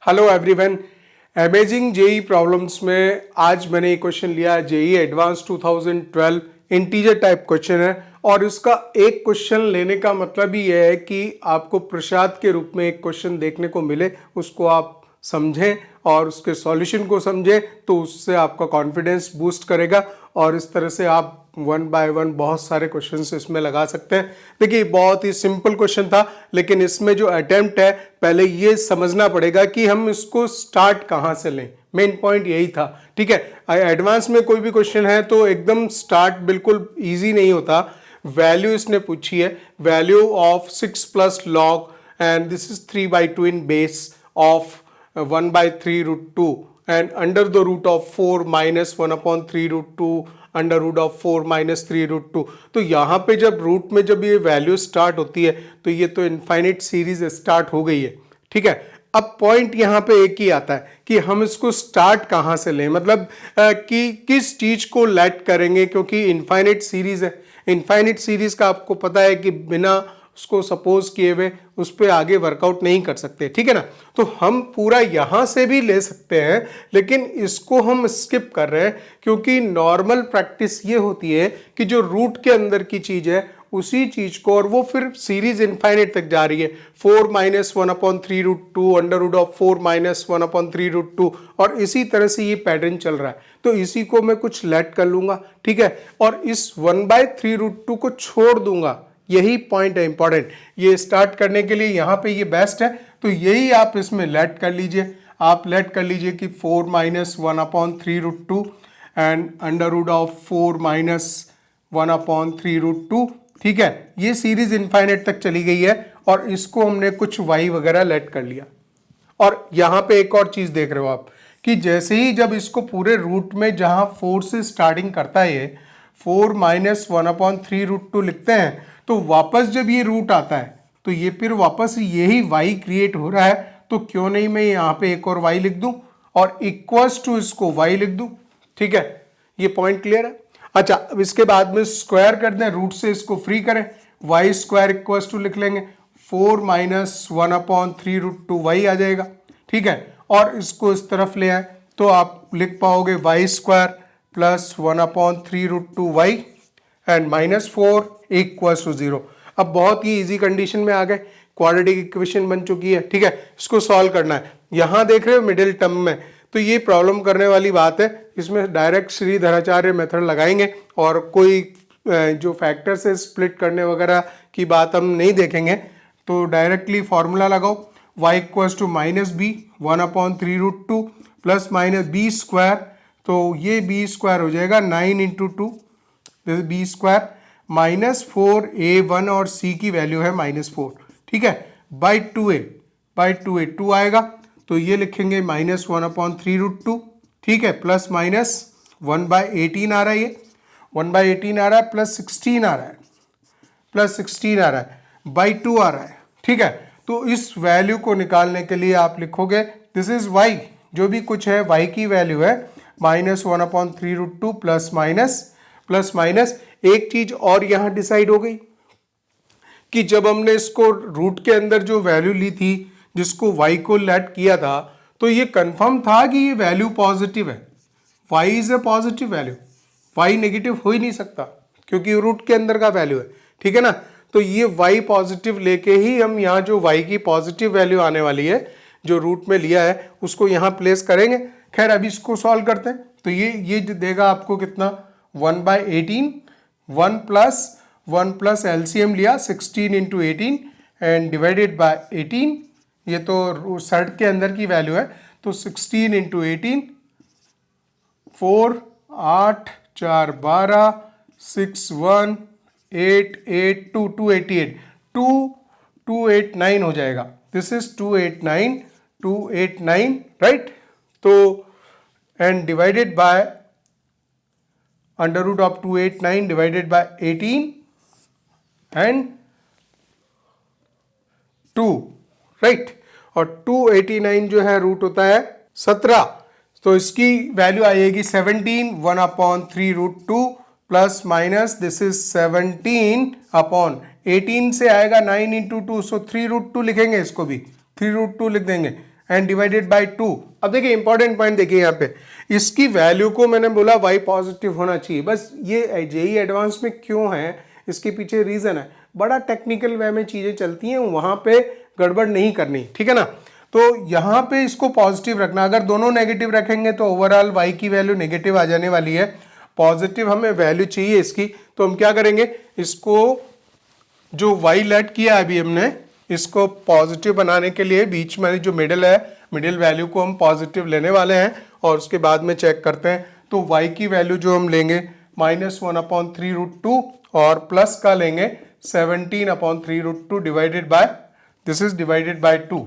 Hello everyone. Amazing JEE problems में आज मैंने एक क्वेश्चन लिया है JEE advance 2012 integer type question है और इसका एक क्वेश्चन लेने का मतलब ही यह है कि आपको प्रसाद के रूप में एक क्वेश्चन देखने को मिले, उसको आप समझें और उसके सॉल्यूशन को समझें तो उससे आपका कॉन्फिडेंस बूस्ट करेगा और इस तरह से आप वन बाय वन बहुत सारे क्वेश्चंस इसमें लगा सकते हैं। देखिए बहुत ही सिंपल क्वेश्चन था, लेकिन इसमें जो अटेम्प्ट है पहले ये समझना पड़ेगा कि हम इसको स्टार्ट कहाँ से लें। मेन पॉइंट यही था, ठीक है। एडवांस में कोई भी क्वेश्चन है तो एकदम स्टार्ट बिल्कुल इजी नहीं होता। वैल्यू इसने पूछी है, value of 6 plus log and this is 3/2 in base of 1/3√2 and under the root of 4 minus 1/3√2 under root of 4 minus 3√2। तो यहाँ पे जब रूट में जब ये वैल्यू स्टार्ट होती है तो ये तो इनफाइनाइट सीरीज स्टार्ट हो गई है, ठीक है। अब पॉइंट यहाँ पे एक ही आता है कि हम इसको स्टार्ट कहाँ से लें, मतलब कि किस चीज को लेट करेंगे, क्योंकि इनफाइनाइट सीरीज है। इनफाइनाइट सीरीज का आपको पता है कि बिना उसको सपोज किए हुए उस पर आगे वर्कआउट नहीं कर सकते, ठीक है ना। तो हम पूरा यहां से भी ले सकते हैं, लेकिन इसको हम स्किप कर रहे हैं क्योंकि नॉर्मल प्रैक्टिस ये होती है कि जो रूट के अंदर की चीज है उसी चीज को, और वो फिर सीरीज इनफाइनाइट तक जा रही है। 4 minus 1/3√2 under root of 4 minus 1/3√2 और इसी तरह से ये पैटर्न चल रहा है। तो इसी को मैं कुछ लेट कर लूंगा, ठीक है, और इस 1/3√2 को छोड़ दूंगा। यही पॉइंट है इंपॉर्टेंट। ये स्टार्ट करने के लिए यहाँ पे ये बेस्ट है, तो यही आप इसमें लेट कर लीजिए। आप लेट कर लीजिए कि 4 minus 1/3√2 and under root of 4 minus 1/3√2, ठीक है। ये सीरीज इनफाइनाइट तक चली गई है और इसको हमने कुछ y वगैरह लेट कर लिया। और यहाँ पे एक और चीज देख रहे हो आप कि जैसे ही जब इसको पूरे रूट में जहां 4 से स्टार्टिंग करता है ये 4 माइनस 1/3√2 लिखते हैं, तो वापस जब ये रूट आता है तो ये फिर वापस यही y क्रिएट हो रहा है। तो क्यों नहीं मैं यहाँ पे एक और y लिख दूं और इक्वल्स टू इसको y लिख दूं, ठीक है। ये पॉइंट क्लियर है। अच्छा, अब इसके बाद में स्क्वायर कर दें, रूट से इसको फ्री करें, y स्क्वायर इक्वल्स टू लिख लेंगे 4 माइनस 1/3√2 y आ जाएगा, ठीक है। और इसको इस तरफ ले आए तो आप लिख पाओगे y square plus 1/3√2 y and -4 equals to 0। अब बहुत ही इजी कंडीशन में आ गए, क्वाड्रेटिक इक्वेशन बन चुकी है, ठीक है। इसको सॉल्व करना है। यहां देख रहे हो मिडिल टर्म में, तो ये प्रॉब्लम करने वाली बात है। इसमें डायरेक्ट श्रीधराचार्य मेथड लगाएंगे और कोई जो फैक्टर से स्प्लिट करने वगैरह की बात हम नहीं देखेंगे। तो डायरेक्टली फॉर्मूला लगाओ, y equals to -b 1/3√2 plus minus B square, तो ये b स्क्वायर हो जाएगा 9 इंटू 2 बी स्क्वायर -4a1 और c की वैल्यू है -4, ठीक है, बाई 2a 2 आएगा। तो ये लिखेंगे -1/3√2, ठीक है, प्लस माइनस 1/18 आ रहा है, ये 1/18 आ रहा है, प्लस 16 आ रहा है, प्लस 16 आ रहा है, बाई 2 आ रहा है, ठीक है। तो इस वैल्यू को निकालने के लिए आप लिखोगे दिस इज y, जो भी कुछ है y की वैल्यू है -1/3√2 प्लस माइनस एक चीज और यहां डिसाइड हो गई कि जब हमने इसको रूट के अंदर जो वैल्यू ली थी जिसको y को लेट किया था, तो ये कंफर्म था कि ये वैल्यू पॉजिटिव है। y is a positive value, y negative हो ही नहीं सकता क्योंकि रूट के अंदर का वैल्यू है, ठीक है ना। तो ये y पॉजिटिव लेके ही हम यहाँ जो y की पॉजिटिव वैल्यू आने वाली है जो रूट में लिया है उसको यहाँ प्लेस करेंगे। खैर अभी इसको सॉल्व करते हैं। तो ये देगा आपको कितना 1/18, 1 प्लस एलसीएम लिया 16 इंटू 18 एंड डिवाइडेड बाय 18। ये तो सर्ट के अंदर की वैल्यू है, तो 16 इंटू 18, 4 8 4 12 6 1 8 8 2 288 289 हो जाएगा। This is 289 right. तो and divided by under root of 289 divided by 18 and 2, right. और 289 जो है रूट होता है 17, तो इसकी वैल्यू आएगी 17 1/3√2 प्लस माइनस दिस इज 17/18 से आएगा 9 इंटू 2, सो 3√2 लिखेंगे, इसको भी 3√2 लिख देंगे एंड डिवाइडेड बाय 2। अब देखिए इंपॉर्टेंट पॉइंट देखिए यहाँ पे, इसकी वैल्यू को मैंने बोला y पॉजिटिव होना चाहिए। बस ये जेई एडवांस में क्यों है, इसके पीछे रीजन है, बड़ा टेक्निकल वे में चीजें चलती हैं, वहां पे गड़बड़ नहीं करनी, ठीक है ना। तो यहाँ पे इसको पॉजिटिव रखना, अगर दोनों नेगेटिव रखेंगे तो ओवरऑल y की वैल्यू नेगेटिव आ जाने वाली है। पॉजिटिव हमें वैल्यू चाहिए इसकी, तो हम क्या करेंगे, इसको जो y लेट किया अभी हमने, इसको पॉजिटिव बनाने के लिए बीच में जो मिडिल है, मिडिल वैल्यू को हम पॉजिटिव लेने वाले हैं और उसके बाद में चेक करते हैं। तो y की वैल्यू जो हम लेंगे -1/3√2 और प्लस का लेंगे 17/3√2 divided by, this is divided by 2,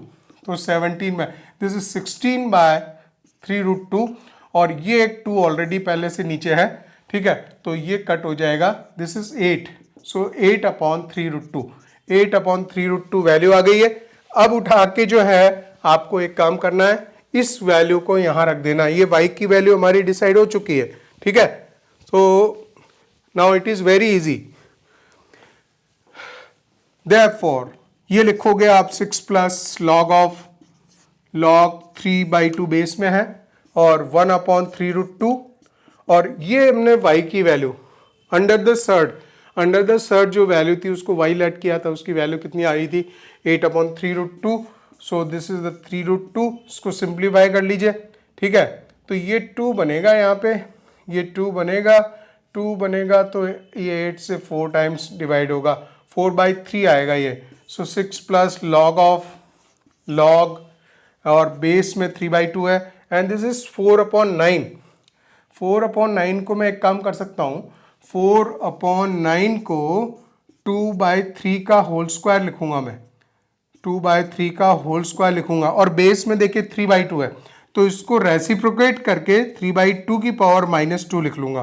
तो 17 में दिस इज 16/3√2 और ये एक 2 ऑलरेडी पहले से नीचे है, ठीक है, तो ये कट हो जाएगा, दिस इज 8, सो 8/3√2, 8/3√2 वैल्यू आ गई है। अब उठा के जो है आपको एक काम करना है, इस वैल्यू को यहां रख देना, ये y की वैल्यू हमारी डिसाइड हो चुकी है, ठीक है। So now it is very easy, therefore ये लिखोगे आप 6 प्लस log 3/2 बेस में है और 1/3√2 और ये हमने y की वैल्यू अंडर द सर्ड जो वैल्यू थी उसको y लेट किया था, उसकी वैल्यू कितनी आई थी 8/3√2, सो दिस इज द 3√2, इसको सिंप्लीफाई कर लीजिए, ठीक है। तो ये 2 बनेगा यहाँ पे, ये 2 बनेगा तो ये 8 से 4 टाइम्स डिवाइड होगा, 4/3 आएगा ये, सो 6 प्लस log और बेस में 3/2 है एंड दिस इज 4/9। 4/9 को मैं एक काम कर सकता हूँ, 4/9 को 2/3 का होल स्क्वायर लिखूंगा मैं, 2/3 का होल स्क्वायर लिखूंगा और बेस में देखिए 3/2 है, तो इसको रेसिप्रोकेट करके 3/2 की पावर -2 लिख लूंगा।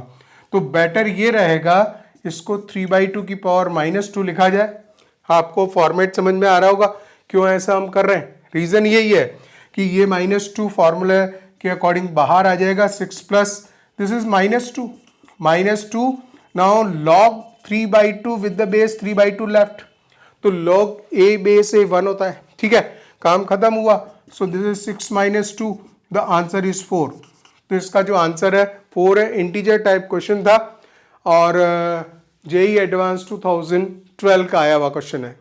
तो बेटर ये रहेगा इसको 3/2 की पावर -2 लिखा जाए। आपको फॉर्मेट समझ में आ रहा होगा क्यों ऐसा हम कर रहे हैं। रीजन यही है कि ये -2 फॉर्मूले के अकॉर्डिंग बाहर आ जाएगा, 6 plus this is -2 now log 3/2 with the base 3/2 left, तो log a बेस a 1 होता है, ठीक है, काम खत्म हुआ। So this is 6 - 2, the answer is 4। तो इसका जो आंसर है 4 है, इंटीजर टाइप क्वेश्चन था और जेई एडवांस 2012 का आया हुआ क्वेश्चन है।